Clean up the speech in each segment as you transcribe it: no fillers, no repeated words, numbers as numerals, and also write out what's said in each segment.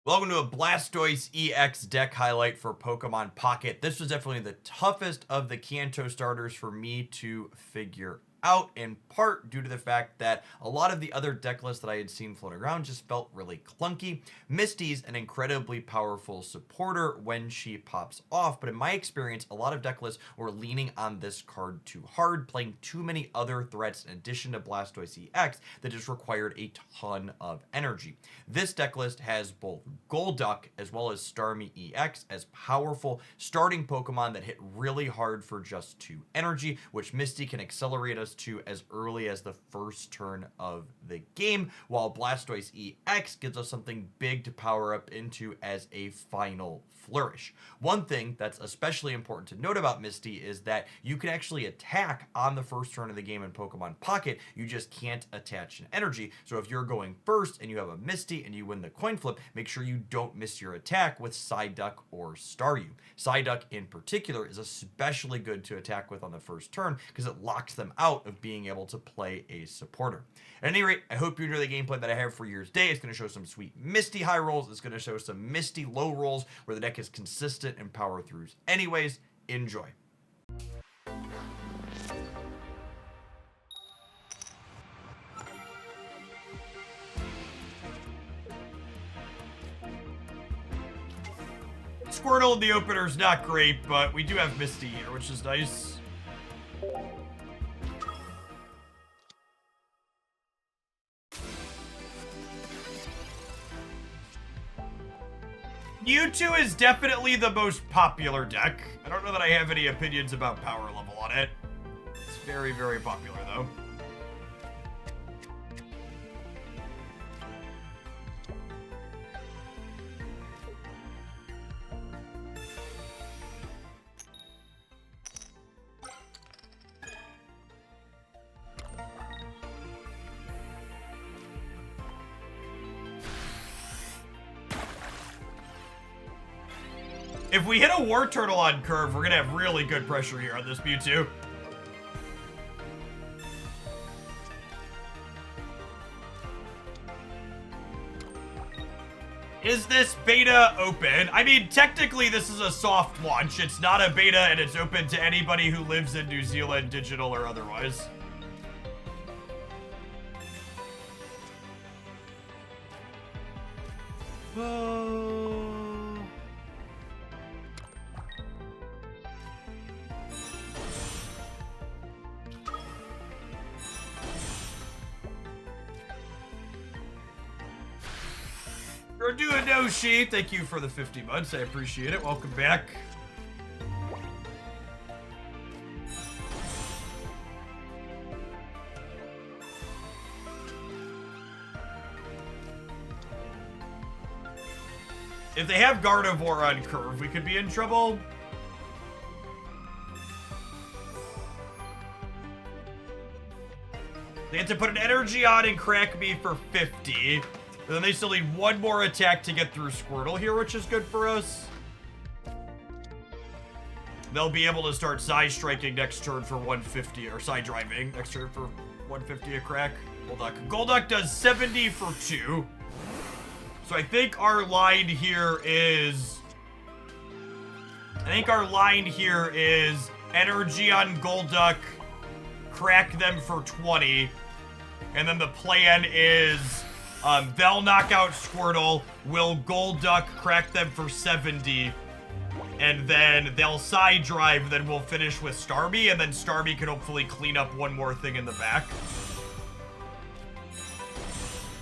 Welcome to a Blastoise EX deck highlight for Pokemon Pocket. This was definitely the toughest of the Kanto starters for me to figure out, in part due to the fact that a lot of the other deck lists that I had seen floating around just felt really clunky. Misty's an incredibly powerful supporter when she pops off, but in my experience, a lot of deck lists were leaning on this card too hard, playing too many other threats in addition to Blastoise EX that just required a ton of energy. This deck list has both Golduck as well as Starmie EX as powerful starting Pokemon that hit really hard for just 2 energy, which Misty can accelerate us to as early as the first turn of the game, while Blastoise EX gives us something big to power up into as a final flourish. One thing that's especially important to note about Misty is that you can actually attack on the first turn of the game in Pokemon Pocket, you just can't attach an energy. So if you're going first and you have a Misty and you win the coin flip, make sure you don't miss your attack with Psyduck or Staryu. Psyduck in particular is especially good to attack with on the first turn because it locks them out of being able to play a supporter. At any rate, I hope you enjoy the gameplay that I have for you today. It's going to show some sweet Misty high rolls. It's going to show some Misty low rolls where the deck is consistent in power throughs. Anyways, enjoy. Squirtle in the opener is not great, but we do have Misty here, which is nice. Mewtwo is definitely the most popular deck. I don't know that I have any opinions about power level on it. It's very, very popular, though. If we hit a Warturtle on curve, we're gonna have really good pressure here on this Mewtwo. Is this beta open? I mean, technically this is a soft launch. It's not a beta and it's open to anybody who lives in New Zealand, digital or otherwise. Doshi, thank you for the 50 months. I appreciate it. Welcome back. If they have Gardevoir on curve, we could be in trouble. They have to put an energy on and crack me for 50. And then they still need one more attack to get through Squirtle here, which is good for us. They'll be able to start side striking next turn for 150, or side driving next turn for 150 a crack. Golduck. Golduck does 70 for 2. So I think our line here is... energy on Golduck, crack them for 20. And then the plan is... they'll knock out Squirtle, will Golduck crack them for 70, and then they'll side drive, then we'll finish with Starmie, and then Starmie can hopefully clean up one more thing in the back.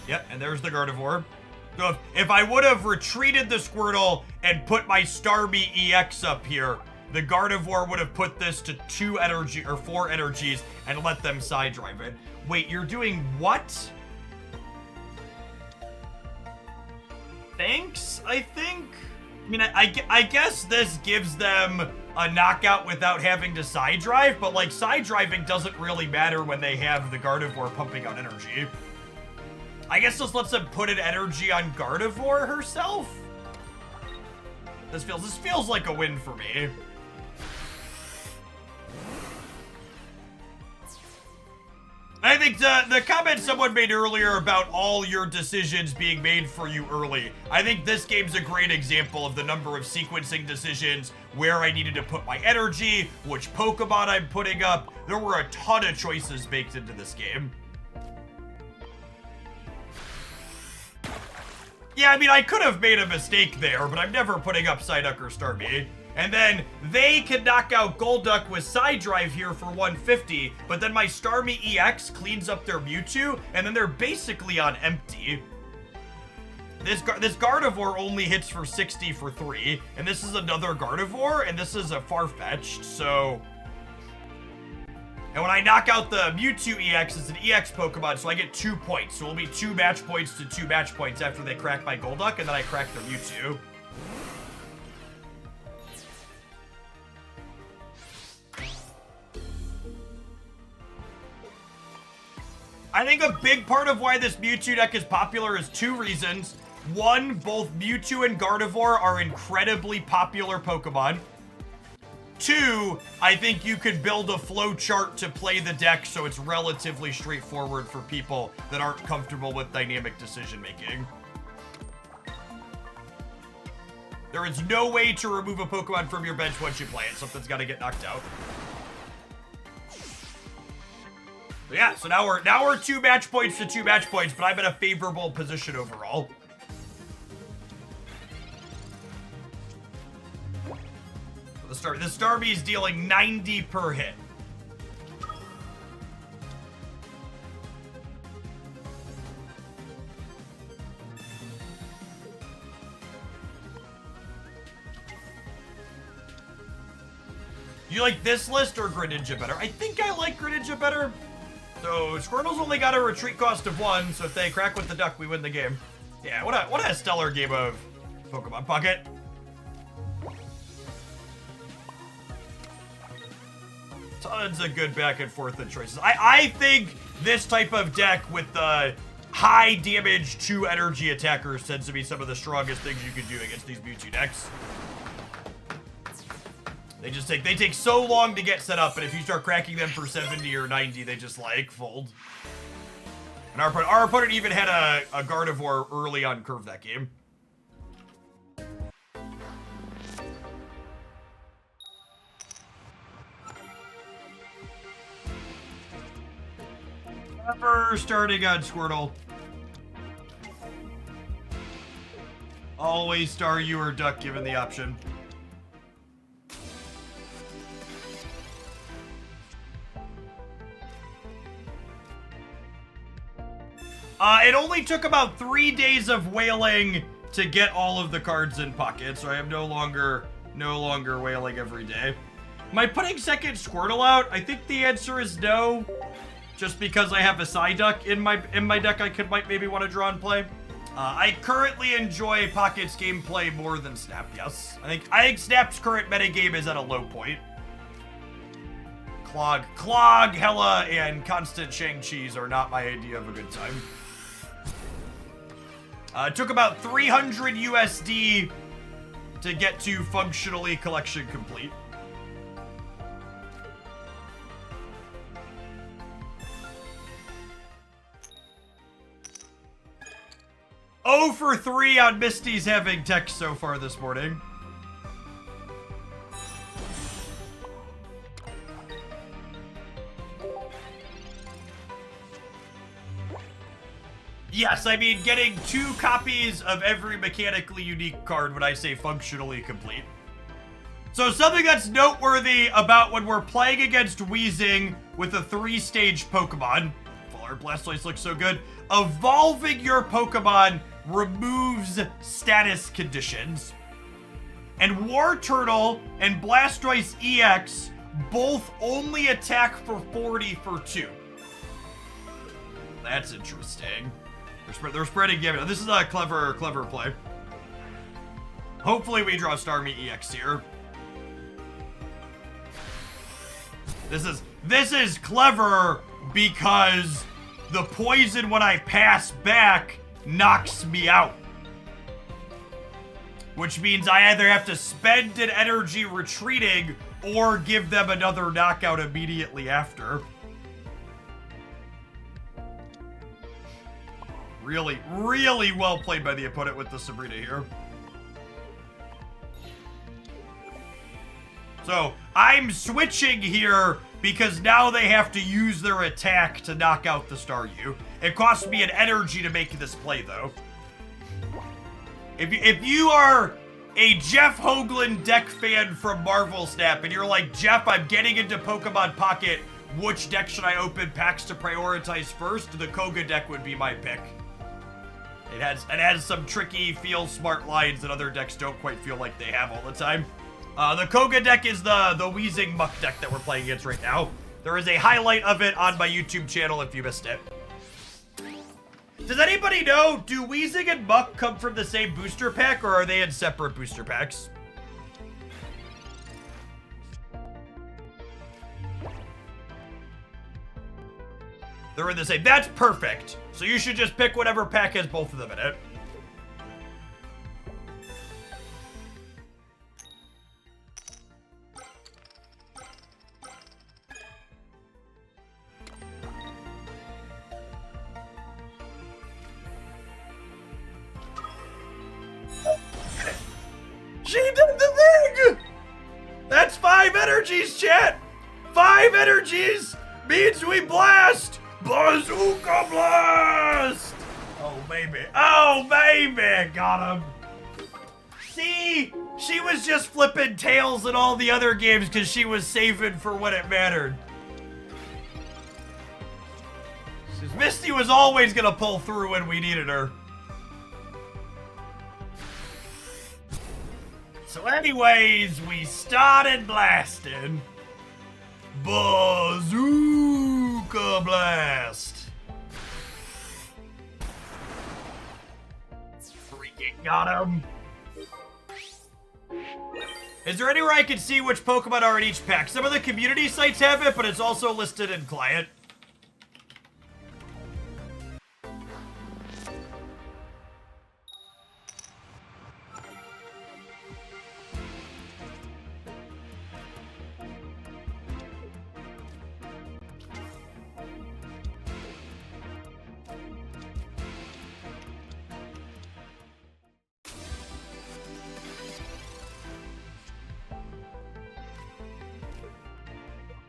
Yep, and there's the Gardevoir. So if I would have retreated the Squirtle and put my Starmie EX up here, the Gardevoir would have put this to 4 energies and let them side drive it. Wait, you're doing what? Thanks, I think. I mean, I guess this gives them a knockout without having to side drive, but like side driving doesn't really matter when they have the Gardevoir pumping out energy. I guess this lets them put an energy on Gardevoir herself. This feels like a win for me. I think the comment someone made earlier about all your decisions being made for you early, I think this game's a great example of the number of sequencing decisions, where I needed to put my energy, which Pokemon I'm putting up. There were a ton of choices baked into this game. Yeah, I mean, I could have made a mistake there, but I'm never putting up Psyduck or Starmie. And then they can knock out Golduck with Psy Drive here for 150, but then my Starmie EX cleans up their Mewtwo, and then they're basically on empty. This Gardevoir only hits for 60 for 3, and this is another Gardevoir, and this is a Farfetch'd, so... And when I knock out the Mewtwo EX, it's an EX Pokemon, so I get 2 points. So it'll be 2 match points to 2 match points after they crack my Golduck, and then I crack their Mewtwo. I think a big part of why this Mewtwo deck is popular is 2 reasons. One, both Mewtwo and Gardevoir are incredibly popular Pokemon. 2, I think you could build a flow chart to play the deck so it's relatively straightforward for people that aren't comfortable with dynamic decision making. There is no way to remove a Pokemon from your bench once you play it. Something's got to get knocked out. But yeah, so now we're 2 match points to 2 match points, but I'm in a favorable position overall. The Starmie is dealing 90 per hit. You like this list or Greninja better? I think I like Greninja better. So Squirtle's only got a retreat cost of 1, so if they crack with the duck, we win the game. Yeah, what a stellar game of Pokemon Pocket. Tons of good back and forth and choices. I think this type of deck with the high damage to energy attackers tends to be some of the strongest things you can do against these Mewtwo decks. They take so long to get set up, and if you start cracking them for 70 or 90, they just like fold. And our opponent even had a Gardevoir early on curve that game. Never starting on Squirtle. Always Staryu or Duck given the option. It only took about 3 days of whaling to get all of the cards in pocket, so I am no longer whaling every day. Am I putting second Squirtle out? I think the answer is no. Just because I have a Psyduck in my deck, might maybe want to draw and play. I currently enjoy Pocket's gameplay more than Snap. Yes, I think Snap's current metagame is at a low point. Clog, Hella, and Constant Shang-Chi's are not my idea of a good time. It took about 300 USD to get to functionally collection complete. Oh for 3 on Misty's having text so far this morning. Yes, I mean, getting 2 copies of every mechanically unique card when I say functionally complete. So something that's noteworthy about when we're playing against Weezing with a 3-stage Pokemon, Full Art Blastoise looks so good, evolving your Pokemon removes status conditions. And Warturtle and Blastoise EX both only attack for 40 for 2. That's interesting. They're spreading damage. This is a clever play. Hopefully we draw Starmie EX here. This is clever because the poison when I pass back knocks me out. Which means I either have to spend an energy retreating or give them another knockout immediately after. Really, really well played by the opponent with the Sabrina here. So, I'm switching here because now they have to use their attack to knock out the Staryu. It costs me an energy to make this play, though. If you are a Jeff Hoagland deck fan from Marvel Snap, and you're like, Jeff, I'm getting into Pokemon Pocket, which deck should I open packs to prioritize first? The Koga deck would be my pick. It has some tricky, feel smart lines that other decks don't quite feel like they have all the time. The Koga deck is the Weezing Muck deck that we're playing against right now. There is a highlight of it on my YouTube channel if you missed it. Does anybody know, do Weezing and Muck come from the same booster pack, or are they in separate booster packs? They're in the same. That's perfect. So you should just pick whatever pack has both of them in it. She did the thing! That's 5 energies, chat! 5 energies means we blast! Bazooka blast! Oh, baby. Oh, baby! Got him. See? She was just flipping tails in all the other games because she was saving for when it mattered. Misty was always gonna pull through when we needed her. So anyways, we started blasting. Bazooka blast. Freaking got him. Is there anywhere I can see which Pokemon are in each pack? Some of the community sites have it, but it's also listed in client.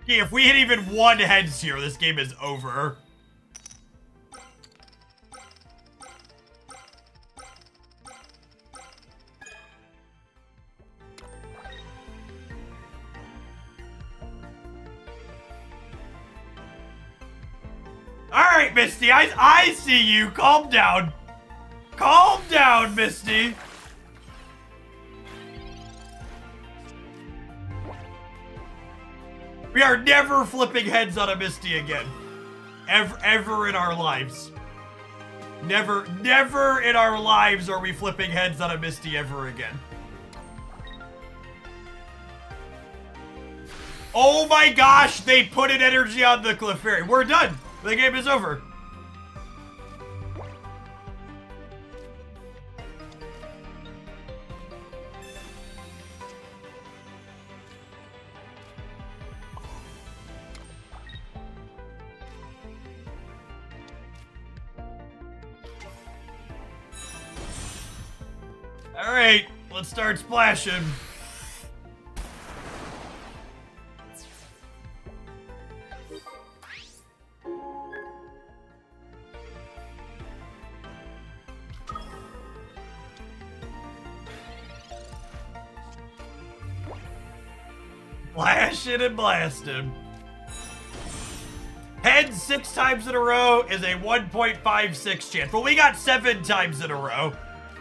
Yeah, if we hit even 1 heads here, this game is over. Alright, Misty, I see you. Calm down. Calm down, Misty. We are never flipping heads on a Misty again. Ever in our lives. Never in our lives are we flipping heads on a Misty ever again. Oh my gosh, they put an energy on the Clefairy. We're done. The game is over. Alright, let's start splashing. Blast it and blast him. Head 6 times in a row is a 1.56 chance. But we got 7 times in a row.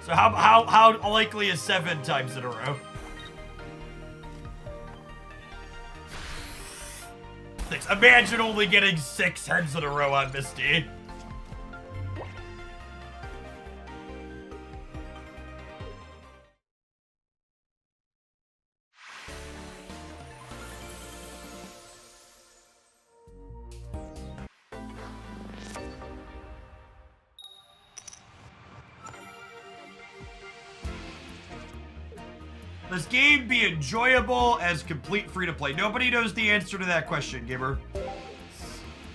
So how likely is 7 times in a row? 6. Imagine only getting 6 heads in a row on Misty. This game be enjoyable as complete free-to-play? Nobody knows the answer to that question, Gamer.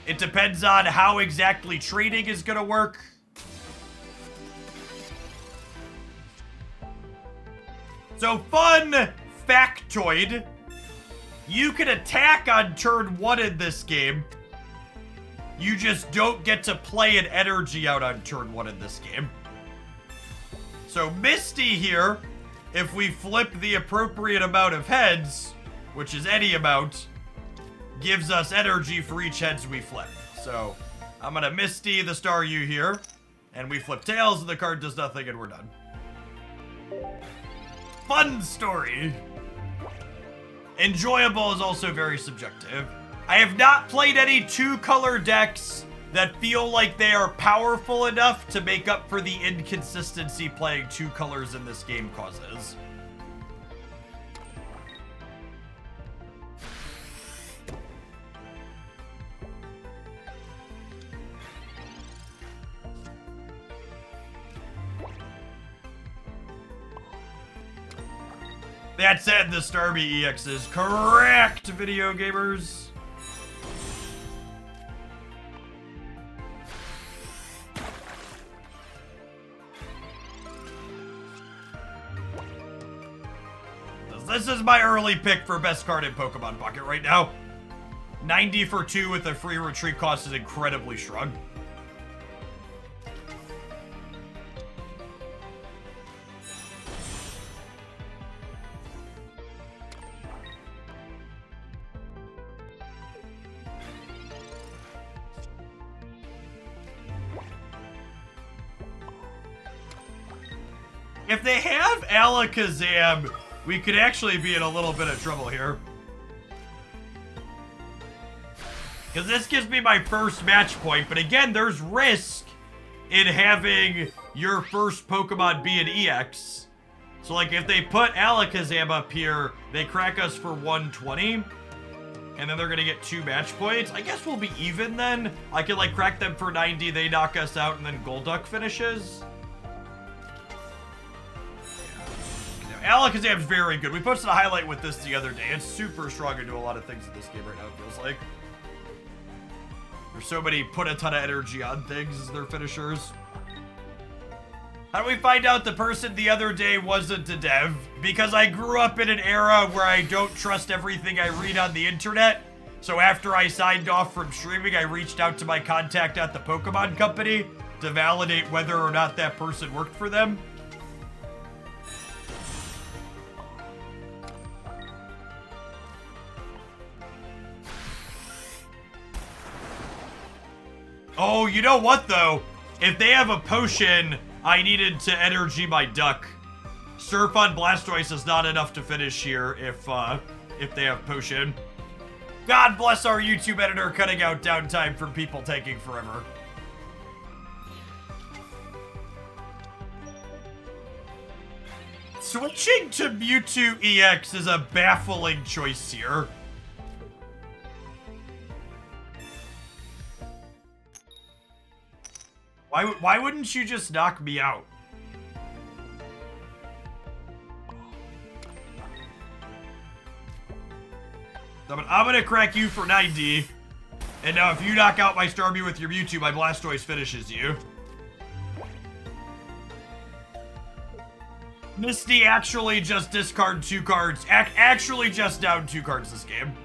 It depends on how exactly trading is gonna work. So fun factoid, you can attack on turn 1 in this game. You just don't get to play an energy out on turn 1 in this game. So Misty here, if we flip the appropriate amount of heads, which is any amount, gives us energy for each heads we flip. So I'm gonna Misty the Staryu here, and we flip tails and the card does nothing and we're done. Fun story. Enjoyable is also very subjective. I have not played any 2-color decks that feel like they are powerful enough to make up for the inconsistency playing 2 colors in this game causes. That said, the Starmie EX is correct, video gamers. This is my early pick for best card in Pokemon Pocket right now. 90 for 2 with a free retreat cost is incredibly strong. If they have Alakazam, we could actually be in a little bit of trouble here. Because this gives me my first match point, but again, there's risk in having your first Pokemon be an EX. So like if they put Alakazam up here, they crack us for 120, and then they're gonna get 2 match points. I guess we'll be even then. I could like crack them for 90, they knock us out, and then Golduck finishes. Alakazam's very good. We posted a highlight with this the other day. It's super strong into a lot of things in this game right now, it feels like. There's so many put a ton of energy on things as their finishers. How do we find out the person the other day wasn't a dev? Because I grew up in an era where I don't trust everything I read on the internet. So after I signed off from streaming, I reached out to my contact at the Pokemon company to validate whether or not that person worked for them. Oh, you know what, though? If they have a potion, I needed to energy my duck. Surf on Blastoise is not enough to finish here if they have potion. God bless our YouTube editor cutting out downtime from people taking forever. Switching to Mewtwo EX is a baffling choice here. Why wouldn't you just knock me out? I'm gonna crack you for 90. And now if you knock out my Starmie with your Mewtwo, my Blastoise finishes you. Misty actually just discard 2 cards. Actually just down 2 cards this game.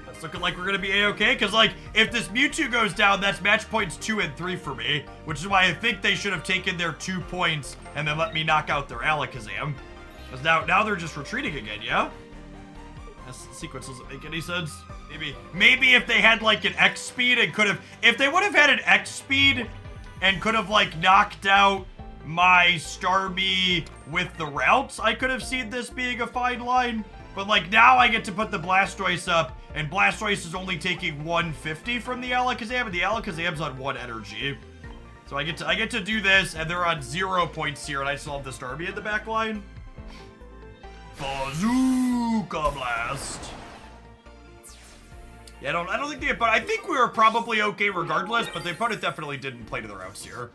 It's looking like we're gonna be a-okay, because like, if this Mewtwo goes down, that's match points 2 and 3 for me, which is why I think they should have taken their 2 points and then let me knock out their Alakazam. Because now they're just retreating again, yeah? This sequence doesn't make any sense. Maybe if they had like an X speed and could have, if they would have had an X speed and could have like knocked out my Starmie with the routes, I could have seen this being a fine line. But like now I get to put the Blastoise up, and Blastoise is only taking 150 from the Alakazam, and the Alakazam's on 1 energy. So I get to do this, and they're on 0 points here, and I still have the Starmie in the back line. Bazooka Blast. Yeah, I don't think but I think we were probably okay regardless, but the opponent definitely didn't play to the routes here.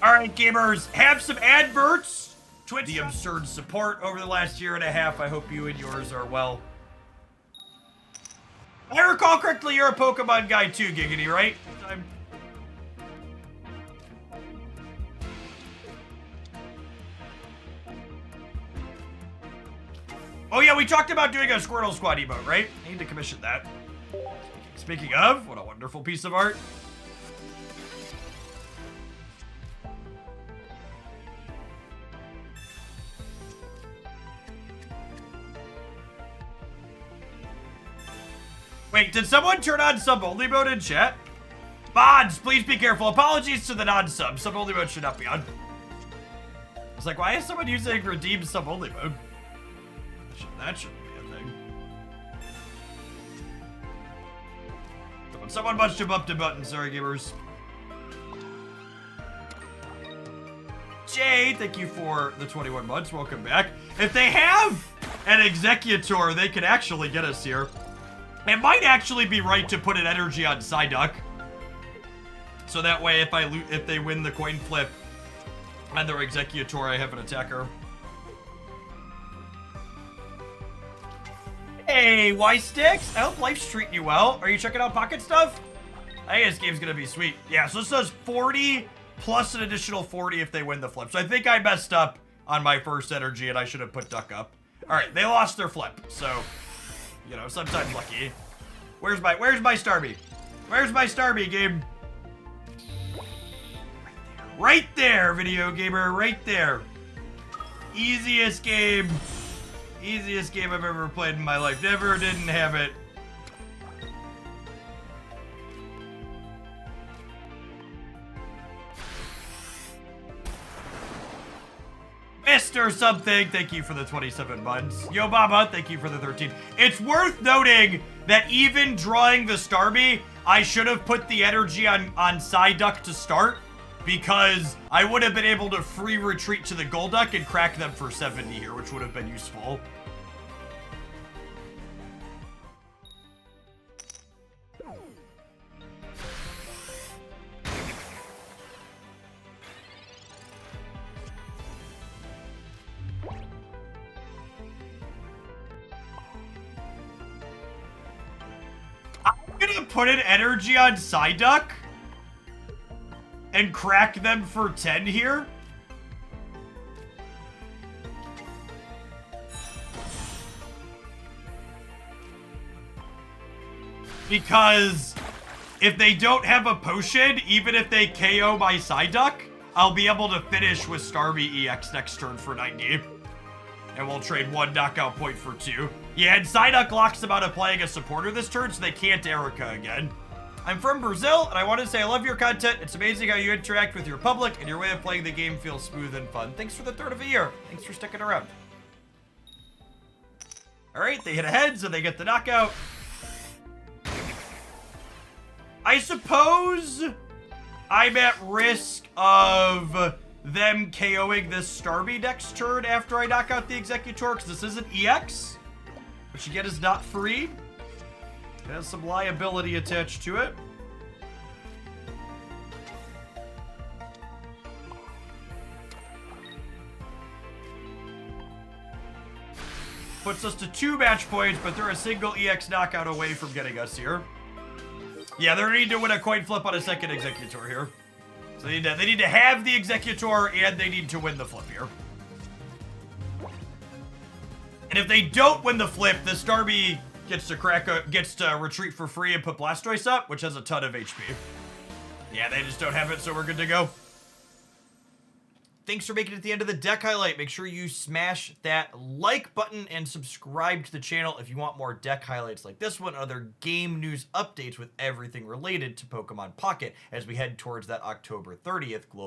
Alright, gamers, have some adverts. Twitch, the absurd support over the last year and a half. I hope you and yours are well. I recall correctly, you're a Pokemon guy too, Giggity, right? Oh yeah, we talked about doing a Squirtle Squad emote, right? I need to commission that. Speaking of, what a wonderful piece of art. Wait, did someone turn on sub-only mode in chat? Mods, please be careful. Apologies to the non-sub. Sub-only mode should not be on. It's like, why is someone using redeem sub-only mode? That shouldn't be a thing. Someone punched him up to button, sorry gamers. Jay, thank you for the 21 months. Welcome back. If they have an Exeggutor, they could actually get us here. It might actually be right to put an energy on Psyduck. So that way, if they win the coin flip on their Exeggutor, I have an attacker. Hey, Y-Sticks! I hope life's treating you well. Are you checking out Pocket stuff? I think this game's gonna be sweet. Yeah, so this does 40 plus an additional 40 if they win the flip. So I think I messed up on my first energy and I should have put Duck up. Alright, they lost their flip, so, you know, sometimes lucky. Where's my Starmie? Where's my Starmie, game? Right there, video gamer, right there. Easiest game. Easiest game I've ever played in my life. Never didn't have it. Mr. Something, thank you for the 27 months. Yo Baba, thank you for the 13. It's worth noting that even drawing the Starmie, I should have put the energy on Psyduck to start, because I would have been able to free retreat to the Golduck and crack them for 70 here, which would have been useful. I'm gonna put an energy on Psyduck and crack them for 10 here. Because if they don't have a potion, even if they KO my Psyduck, I'll be able to finish with Starmie EX next turn for 90. And we'll trade 1 knockout point for 2. Yeah, and Psyduck locks them out of playing a supporter this turn, so they can't Erica again. I'm from Brazil, and I want to say I love your content. It's amazing how you interact with your public, and your way of playing the game feels smooth and fun. Thanks for the third of a year. Thanks for sticking around. All right, they hit a head, so they get the knockout. I suppose I'm at risk of them KOing this Starmie next turn after I knock out the Exeggutor, because this is an EX, which again is not free. It has some liability attached to it. Puts us to 2 match points, but they're a single EX knockout away from getting us here. Yeah, they're going to need to win a coin flip on a second Exeggutor here. So they need to have the Exeggutor, and they need to win the flip here. And if they don't win the flip, the Starmie gets to retreat for free and put Blastoise up, which has a ton of HP. Yeah, they just don't have it, so we're good to go. Thanks for making it to the end of the deck highlight. Make sure you smash that like button and subscribe to the channel if you want more deck highlights like this one, other game news updates with everything related to Pokemon Pocket as we head towards that October 30th global